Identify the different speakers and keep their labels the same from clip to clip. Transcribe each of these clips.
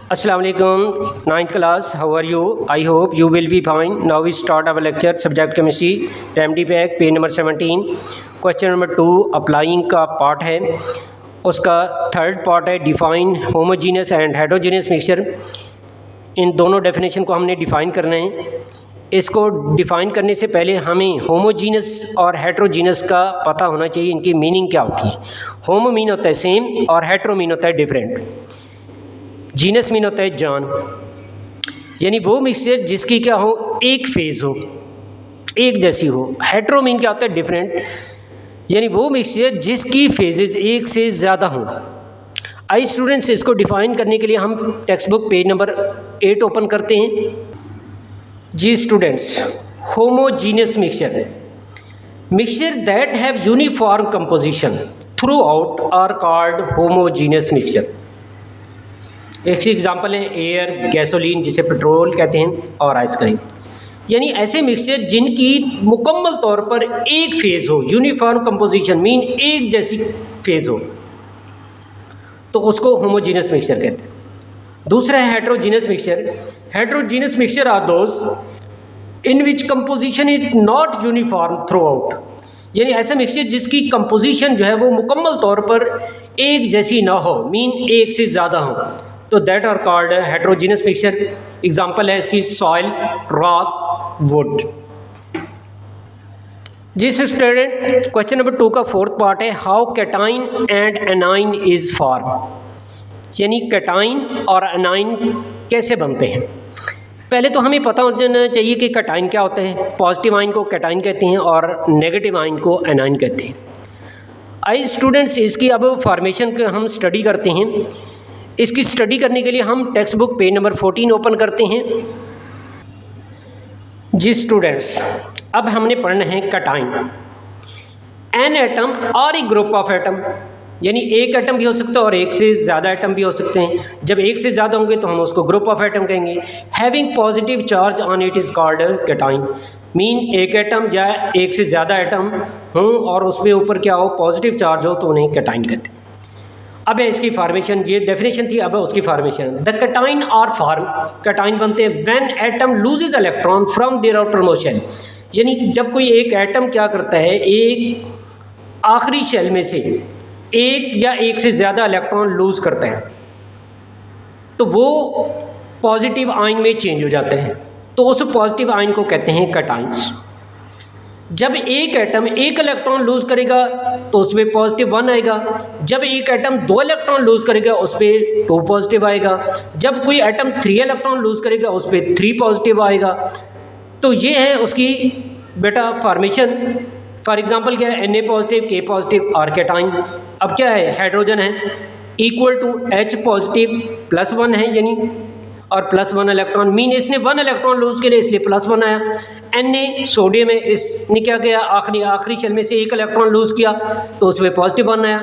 Speaker 1: Assalamu alaikum, 9th class. How are you? I hope you will be fine. Now we start our lecture. Subject chemistry, MD pack, page number 17. Question number 2 applying का part है, उसका third part है define homogeneous and heterogeneous mixture. इन दोनों definition को हमने define करना है। इसको डिफ़ाइन करने से पहले हमें होमोजीनियस और हेट्रोजीनियस का पता होना चाहिए, इनकी मीनिंग क्या होती है। होमो मीन होता है सेम और हेट्रो मीन होता है डिफरेंट। जीनस मीन होता है जान, यानी वो मिक्सचर जिसकी क्या हो, एक फेज़ हो, एक जैसी हो। हेट्रो मीन क्या होता है, डिफरेंट, यानी वो मिक्सचर जिसकी फेजेस एक से ज़्यादा हों। आई स्टूडेंट्स, इसको डिफ़ाइन करने के लिए हम text book page number 8 open करते हैं। जी students, homogeneous mixture that have uniform composition throughout are called homogeneous mixture. एक एग्जांपल है एयर, गैसोलीन जिसे पेट्रोल कहते हैं, और आइसक्रीम, यानी ऐसे मिक्सचर जिनकी मुकम्मल तौर पर एक फेज़ हो। यूनिफॉर्म कंपोजिशन मीन एक जैसी फेज़ हो, तो उसको होमोजीनियस मिक्सचर कहते हैं। दूसरा है heterogeneous mixture. Heterogeneous mixture are those in which composition is not uniform throughout, यानी ऐसा मिक्सचर जिसकी कंपोजिशन जो है वो मुकम्मल तौर पर एक जैसी ना हो, मीन एक से ज़्यादा हो, तो that are called heterogeneous mixture. Example है इसकी सॉइल, रॉक, वुड। जिस स्टूडेंट, क्वेश्चन नंबर 2 का फोर्थ पार्ट है how cation and anion is form, यानी कैटाइन और एनाइन कैसे बनते हैं। पहले तो हमें पता होना चाहिए कि कैटाइन क्या होता है। पॉजिटिव आयन को कैटाइन कहते हैं और नेगेटिव आयन को एनाइन कहते हैं। आई स्टूडेंट्स, इसकी अब फॉर्मेशन का हम स्टडी करते हैं। इसकी स्टडी करने के लिए हम text book page number 14 open करते हैं। जी स्टूडेंट्स, अब हमने पढ़ना है कैटाइन। एन एटम और ए ग्रुप ऑफ एटम, यानी एक एटम भी हो सकता है और एक से ज़्यादा एटम भी हो सकते हैं। जब एक से ज़्यादा होंगे तो हम उसको ग्रुप ऑफ एटम कहेंगे। Having positive charge on it is called cation, mean एक एटम या एक से ज़्यादा एटम हों और उसमें ऊपर क्या हो, पॉजिटिव चार्ज हो, तो उन्हें कैटाइन कहते हैं। अब है इसकी फॉर्मेशन, ये डेफिनेशन थी, अब है उसकी formation. The cation are form, cation बनते हैं when atom loses electron from their outermost shell, यानी जब कोई एक एटम क्या करता है, एक आखिरी शेल में से एक या एक से ज़्यादा इलेक्ट्रॉन लूज करता है, तो वो पॉजिटिव आयन में चेंज हो जाते हैं, तो उस पॉजिटिव आयन को कहते हैं कैटाइंस। जब एक एटम एक इलेक्ट्रॉन लूज करेगा तो उसमें पॉजिटिव 1 आएगा। जब एक एटम 2 इलेक्ट्रॉन लूज करेगा उस पर 2 पॉजिटिव आएगा। जब कोई एटम 3 इलेक्ट्रॉन लूज करेगा उस पर 3 पॉजिटिव आएगा। तो ये है उसकी बेटा फॉर्मेशन। फॉर एग्जांपल क्या है, Na positive, K positive, R cation. अब क्या है, हाइड्रोजन है इक्वल टू H पॉजिटिव +1 है, यानी और +1 इलेक्ट्रॉन, मीन इसने 1 इलेक्ट्रॉन लूज के लिए इसलिए +1 आया। Na सोडियम है, इसने क्या किया, आखिरी शेल में से 1 इलेक्ट्रॉन लूज किया तो उसमें पॉजिटिव 1 आया।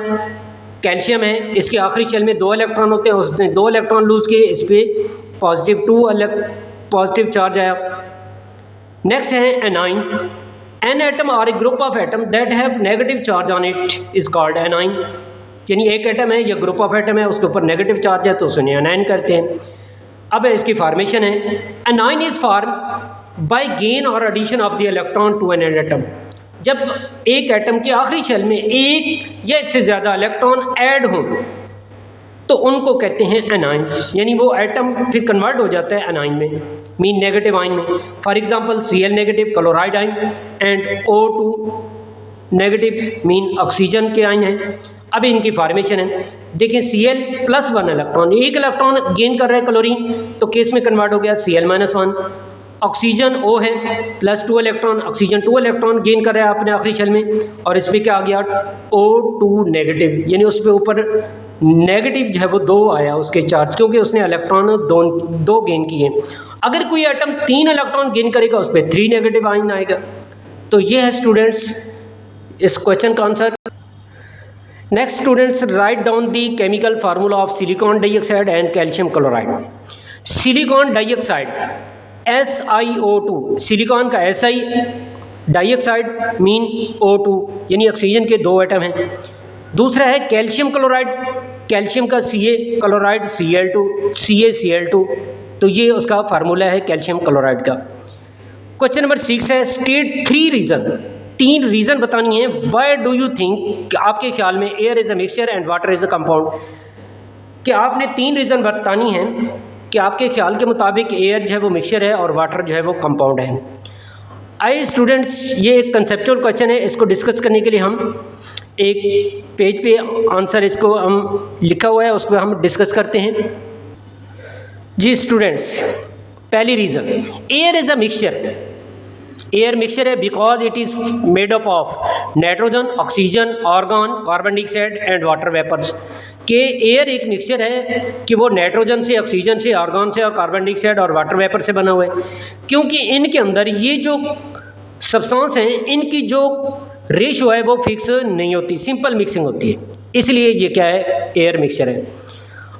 Speaker 1: कैल्शियम है, इसके आखिरी शेल में 2 इलेक्ट्रॉन होते हैं, उसने 2 इलेक्ट्रॉन लूज किए, इस पर पॉजिटिव चार्ज आया। नेक्स्ट है एनाइन। एन एटम और a group of atom that have negative charge on it is called anion, यानी एक एटम है या ग्रुप ऑफ एटम है उसके ऊपर नेगेटिव चार्ज है तो उसने एनाइन करते हैं। अब इसकी फॉर्मेशन है, anion is form by gain और addition of the electron to an atom. जब एक एटम के आखिरी शेल में एक या एक से ज़्यादा इलेक्ट्रॉन ऐड हो तो उनको कहते हैं एनाइंस, यानी वो एटम फिर कन्वर्ट हो जाता है एनाइन में, मीन नेगेटिव आयन में। For example Cl negative chloride ion and O2 negative mean oxygen के आयन हैं। अब इनकी फॉर्मेशन है, देखें Cl +1 इलेक्ट्रॉन, एक इलेक्ट्रॉन गेन कर रहा है क्लोरीन, तो केस में कन्वर्ट हो गया Cl -1। ऑक्सीजन O है +2 इलेक्ट्रॉन, ऑक्सीजन 2 इलेक्ट्रॉन गेन कर रहा है अपने आखिरी शेल में, और इस पर क्या आ गया, O2 नेगेटिव, यानी उस पर ऊपर नेगेटिव जो है वो 2 आया उसके चार्ज, क्योंकि उसने इलेक्ट्रॉन दो गेन किए। अगर कोई एटम 3 इलेक्ट्रॉन गेन करेगा उस पर 3 नेगेटिव आयन आएगा। तो ये है स्टूडेंट्स इस क्वेश्चन का answer. Next students, write down the chemical formula of silicon dioxide and calcium chloride. Silicon dioxide SiO2, silicon का Si, डाइऑक्साइड मीन O2, यानी ऑक्सीजन के 2 एटम हैं। दूसरा है कैल्शियम क्लोराइड कैल्शियम का Ca क्लोराइड CaCl2, तो ये उसका फार्मूला है कैल्शियम क्लोराइड का। क्वेश्चन नंबर 6 है, स्टेट 3 रीज़न, 3 रीज़न बतानी है। वाई डू यू थिंक, कि आपके ख्याल में air is a mixture and water is a compound, कि आपने 3 रीज़न बतानी है कि आपके ख्याल के मुताबिक एयर जो है वो मिक्सचर है और वाटर जो है वो कंपाउंड है। आइए स्टूडेंट्स, ये एक कंसेप्चुअल क्वेश्चन है, इसको डिस्कस करने के लिए हम एक पेज पे आंसर इसको हम लिखा हुआ है, उस पर हम डिस्कस करते हैं। जी स्टूडेंट्स, पहली reason, air is a mixture, air mixture है because it is made up of nitrogen, oxygen, argon, carbon dioxide and water vapours, कि एयर एक मिक्सचर है कि वो नाइट्रोजन से, ऑक्सीजन से, आर्गन से और कार्बन डाइऑक्साइड और वाटर वेपर से बना हुआ है, क्योंकि इनके अंदर ये जो सब्सटेंस हैं इनकी जो रेशो है वो फिक्स नहीं होती, सिंपल मिक्सिंग होती है, इसलिए ये क्या है, एयर मिक्सचर है।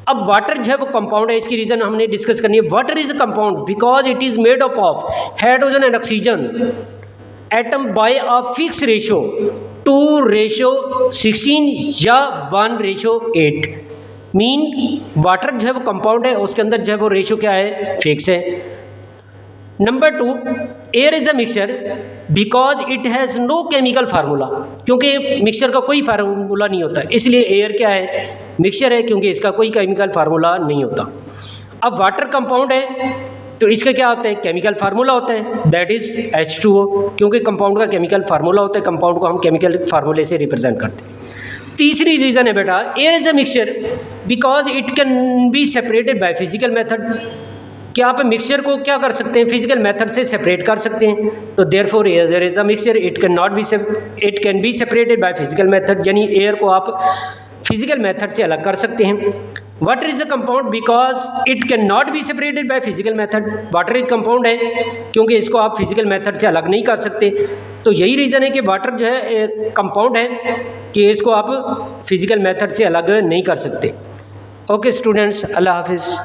Speaker 1: अब वाटर जो है वो कंपाउंड है, इसकी रीज़न हमने डिस्कस करनी है। Water is a compound because it is made up of hydrogen and oxygen atom by a fix ratio 2:16 या 1:8, मीन वाटर जो है वो कंपाउंड है, उसके अंदर जो है वो रेशो क्या है, फिक्स है। Number 2, air is a mixture because it has no chemical formula, क्योंकि मिक्सचर का कोई फार्मूला नहीं होता, इसलिए एयर क्या है, मिक्सचर है, क्योंकि इसका कोई केमिकल फार्मूला नहीं होता। अब वाटर कंपाउंड है तो इसका क्या होता है, केमिकल फार्मूला होता है, दैट इज़ H2O, क्योंकि कंपाउंड का केमिकल फार्मूला होता है, कंपाउंड को हम केमिकल फार्मूले से रिप्रेजेंट करते हैं। तीसरी रीज़न है बेटा, air is a mixture because it can be separated by physical method, कि आप मिक्सचर को क्या कर सकते हैं, फिजिकल मेथड से सेपरेट कर सकते हैं, तो therefore air is a mixture, it can be separated by physical method, यानी एयर को आप फिजिकल मेथड से अलग कर सकते हैं। Water is a compound because it can not be separated by physical method, water एक कंपाउंड है क्योंकि इसको आप फिजिकल मेथड से अलग नहीं कर सकते, तो यही रीज़न है कि वाटर जो है कंपाउंड है कि इसको आप फिजिकल मेथड से अलग नहीं कर सकते। ओके स्टूडेंट्स, अल्लाह हाफिज़।